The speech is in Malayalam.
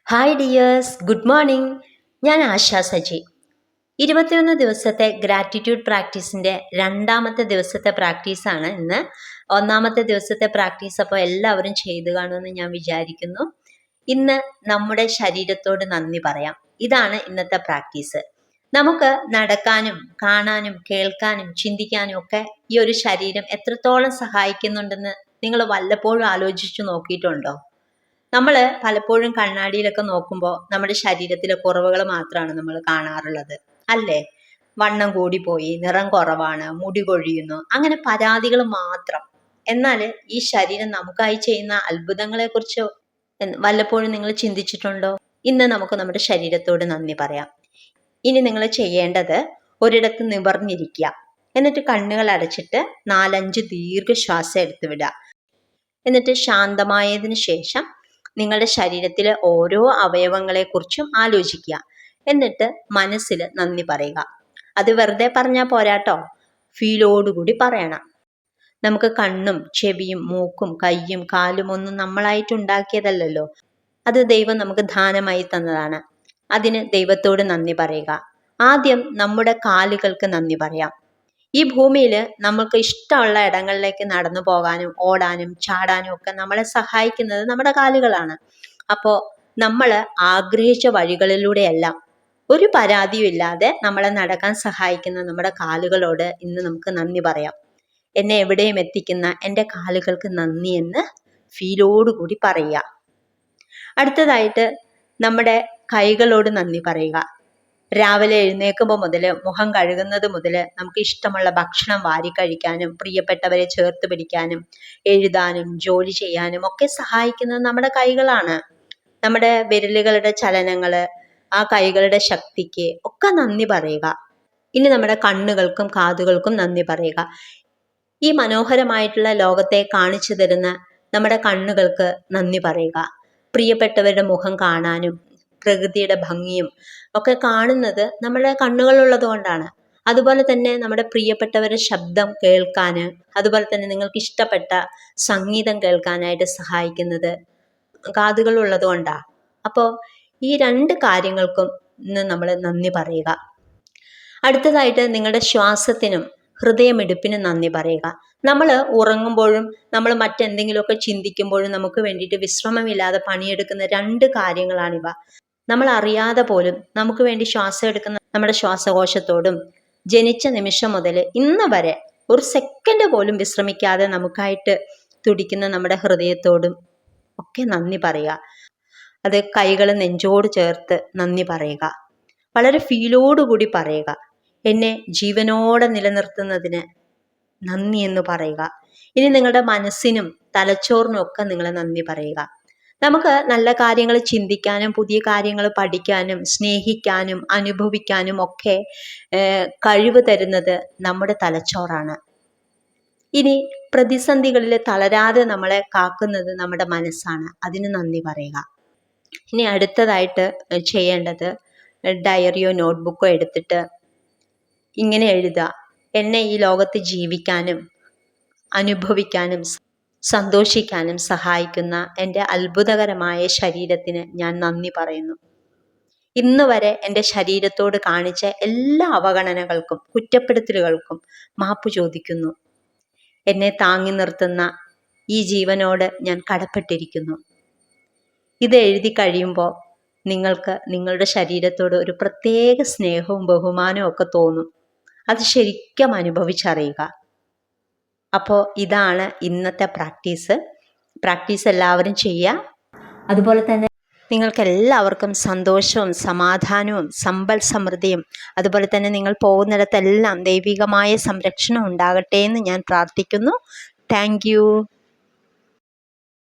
Hi dears, good morning. ഞാൻ ആശാ സജി. 21 ദിവസത്തെ ഗ്രാറ്റിറ്റ്യൂഡ് പ്രാക്ടീസിൻ്റെ രണ്ടാമത്തെ ദിവസത്തെ പ്രാക്ടീസാണ് ഇന്ന്. ഒന്നാമത്തെ ദിവസത്തെ പ്രാക്ടീസ് അപ്പോൾ എല്ലാവരും ചെയ്തു കാണുമെന്ന് ഞാൻ വിചാരിക്കുന്നു. ഇന്ന് നമ്മുടെ ശരീരത്തോട് നന്ദി പറയാം. ഇതാണ് ഇന്നത്തെ പ്രാക്ടീസ്. നമുക്ക് നടക്കാനും കാണാനും കേൾക്കാനും ചിന്തിക്കാനും ഒക്കെ ഈ ഒരു ശരീരം എത്രത്തോളം സഹായിക്കുന്നുണ്ടെന്ന് നിങ്ങൾ വല്ലപ്പോഴും ആലോചിച്ചു നോക്കിയിട്ടുണ്ടോ? നമ്മൾ പലപ്പോഴും കണ്ണാടിയിലൊക്കെ നോക്കുമ്പോൾ നമ്മുടെ ശരീരത്തിലെ കുറവുകൾ മാത്രമാണ് നമ്മൾ കാണാറുള്ളത്, അല്ലേ? വണ്ണം കൂടിപ്പോയി, നിറം കുറവാണ്, മുടി കൊഴിയുന്നു, അങ്ങനെ പരാതികൾ മാത്രം. എന്നാൽ ഈ ശരീരം നമുക്കായി ചെയ്യുന്ന അത്ഭുതങ്ങളെക്കുറിച്ച് വല്ലപ്പോഴും നിങ്ങൾ ചിന്തിച്ചിട്ടുണ്ടോ? ഇന്ന് നമുക്ക് നമ്മുടെ ശരീരത്തോട് നന്ദി പറയാം. ഇനി നിങ്ങൾ ചെയ്യേണ്ടത് ഒരിടത്ത് നിവർന്നിരിക്കുക, എന്നിട്ട് കണ്ണുകൾ അടച്ചിട്ട് 4-5 ദീർഘശ്വാസം എടുത്തു വിടുക. എന്നിട്ട് ശാന്തമായതിനു ശേഷം നിങ്ങളുടെ ശരീരത്തിലെ ഓരോ അവയവങ്ങളെക്കുറിച്ചും ആലോചിക്കുക. എന്നിട്ട് മനസ്സിൽ നന്ദി പറയുക. അത് വെറുതെ പറഞ്ഞാൽ പോരാട്ടോ, ഫീലോടുകൂടി പറയണം. നമുക്ക് കണ്ണും ചെവിയും മൂക്കും കയ്യും കാലും ഒന്നും നമ്മളായിട്ട് ഉണ്ടാക്കിയതല്ലല്ലോ. അത് ദൈവം നമുക്ക് ദാനമായി തന്നതാണ്. അതിന് ദൈവത്തോട് നന്ദി പറയുക. ആദ്യം നമ്മുടെ കാലുകൾക്ക് നന്ദി പറയാം. ഈ ഭൂമിയിൽ നമുക്ക് ഇഷ്ടമുള്ള ഇടങ്ങളിലേക്ക് നടന്നു പോകാനും ഓടാനും ചാടാനും ഒക്കെ നമ്മളെ സഹായിക്കുന്നത് നമ്മുടെ കാലുകളാണ്. അപ്പോൾ നമ്മൾ ആഗ്രഹിച്ച വഴികളിലൂടെയെല്ലാം ഒരു പരാതിയും ഇല്ലാതെ നമ്മളെ നടക്കാൻ സഹായിക്കുന്ന നമ്മുടെ കാലുകളോട് ഇന്ന് നമുക്ക് നന്ദി പറയാം. എന്നെ എവിടെയും എത്തിക്കുന്ന എൻ്റെ കാലുകൾക്ക് നന്ദി എന്ന് ഫീലോടുകൂടി പറയുക. അടുത്തതായിട്ട് നമ്മുടെ കൈകളോട് നന്ദി പറയുക. രാവിലെ എഴുന്നേൽക്കുമ്പോൾ മുതൽ മുഖം കഴുകുന്നത് മുതൽ നമുക്ക് ഇഷ്ടമുള്ള ഭക്ഷണം വാരി കഴിക്കാനും പ്രിയപ്പെട്ടവരെ ചേർത്ത് പിടിക്കാനും എഴുതാനും ജോലി ചെയ്യാനും ഒക്കെ സഹായിക്കുന്നത് നമ്മുടെ കൈകളാണ്. നമ്മുടെ വിരലുകളുടെ ചലനങ്ങൾ, ആ കൈകളുടെ ശക്തിക്ക് ഒക്കെ നന്ദി പറയുക. ഇനി നമ്മുടെ കണ്ണുകൾക്കും കാതുകൾക്കും നന്ദി പറയുക. ഈ മനോഹരമായിട്ടുള്ള ലോകത്തെ കാണിച്ചു തരുന്ന നമ്മുടെ കണ്ണുകൾക്ക് നന്ദി പറയുക. പ്രിയപ്പെട്ടവരുടെ മുഖം കാണാനും പ്രകൃതിയുടെ ഭംഗിയും ഒക്കെ കാണുന്നത് നമ്മുടെ കണ്ണുകളുള്ളത് കൊണ്ടാണ്. അതുപോലെ തന്നെ നമ്മുടെ പ്രിയപ്പെട്ടവരുടെ ശബ്ദം കേൾക്കാൻ, അതുപോലെ തന്നെ നിങ്ങൾക്ക് ഇഷ്ടപ്പെട്ട സംഗീതം കേൾക്കാനായിട്ട് സഹായിക്കുന്നത് കാതുകളുള്ളത് കൊണ്ടാണ്. അപ്പോൾ ഈ 2 കാര്യങ്ങൾക്കും ഇന്ന് നമ്മൾ നന്ദി പറയുക. അടുത്തതായിട്ട് നിങ്ങളുടെ ശ്വാസത്തിനും ഹൃദയമിടിപ്പിനും നന്ദി പറയുക. നമ്മൾ ഉറങ്ങുമ്പോഴും നമ്മൾ മറ്റെന്തെങ്കിലുമൊക്കെ ചിന്തിക്കുമ്പോഴും നമുക്ക് വേണ്ടിയിട്ട് വിശ്രമമില്ലാതെ പണിയെടുക്കുന്ന 2 കാര്യങ്ങളാണിവ. നമ്മൾ അറിയാതെ പോലും നമുക്ക് വേണ്ടി ശ്വാസം എടുക്കുന്ന നമ്മുടെ ശ്വാസകോശത്തോടും ജനിച്ച നിമിഷം മുതൽ ഇന്ന് വരെ ഒരു സെക്കൻഡ് പോലും വിശ്രമിക്കാതെ നമുക്കായിട്ട് തുടിക്കുന്ന നമ്മുടെ ഹൃദയത്തോടും ഒക്കെ നന്ദി പറയുക. അത് കൈകൾ നെഞ്ചോട് ചേർത്ത് നന്ദി പറയുക. വളരെ ഫീലോടുകൂടി പറയുക. എന്നെ ജീവനോടെ നിലനിർത്തുന്നതിന് നന്ദി എന്ന് പറയുക. ഇനി നിങ്ങളുടെ മനസ്സിനും തലച്ചോറിനും ഒക്കെ നിങ്ങൾ നന്ദി പറയുക. നമുക്ക് നല്ല കാര്യങ്ങൾ ചിന്തിക്കാനും പുതിയ കാര്യങ്ങൾ പഠിക്കാനും സ്നേഹിക്കാനും അനുഭവിക്കാനും ഒക്കെ കഴിവ് തരുന്നത് നമ്മുടെ തലച്ചോറാണ്. ഇനി പ്രതിസന്ധികളിൽ തളരാതെ നമ്മളെ കാക്കുന്നത് നമ്മുടെ മനസ്സാണ്. അതിന് നന്ദി പറയുക. ഇനി അടുത്തതായിട്ട് ചെയ്യേണ്ടത് ഡയറിയോ നോട്ട്ബുക്കോ എടുത്തിട്ട് ഇങ്ങനെ എഴുതുക. എന്നെ ഈ ലോകത്ത് ജീവിക്കാനും അനുഭവിക്കാനും സന്തോഷിക്കാനും സഹായിക്കുന്ന എൻ്റെ അത്ഭുതകരമായ ശരീരത്തിന് ഞാൻ നന്ദി പറയുന്നു. ഇന്ന് വരെ എൻ്റെ ശരീരത്തോട് കാണിച്ച എല്ലാ അവഗണനകൾക്കും കുറ്റപ്പെടുത്തലുകൾക്കും മാപ്പ് ചോദിക്കുന്നു. എന്നെ താങ്ങി നിർത്തുന്ന ഈ ജീവനോട് ഞാൻ കടപ്പെട്ടിരിക്കുന്നു. ഇത് എഴുതി കഴിയുമ്പോൾ നിങ്ങൾക്ക് നിങ്ങളുടെ ശരീരത്തോട് ഒരു പ്രത്യേക സ്നേഹവും ബഹുമാനവും ഒക്കെ തോന്നും. അത് ശരിക്കും അനുഭവിച്ചറിയുക. അപ്പോൾ ഇതാണ് ഇന്നത്തെ പ്രാക്ടീസ് എല്ലാവരും ചെയ്യുക. അതുപോലെ തന്നെ നിങ്ങൾക്ക് എല്ലാവർക്കും സന്തോഷവും സമാധാനവും സമ്പൽ സമൃദ്ധിയും അതുപോലെ തന്നെ നിങ്ങൾ പോകുന്നിടത്തെല്ലാം ദൈവികമായ സംരക്ഷണം ഉണ്ടാകട്ടെ എന്ന് ഞാൻ പ്രാർത്ഥിക്കുന്നു. Thank you.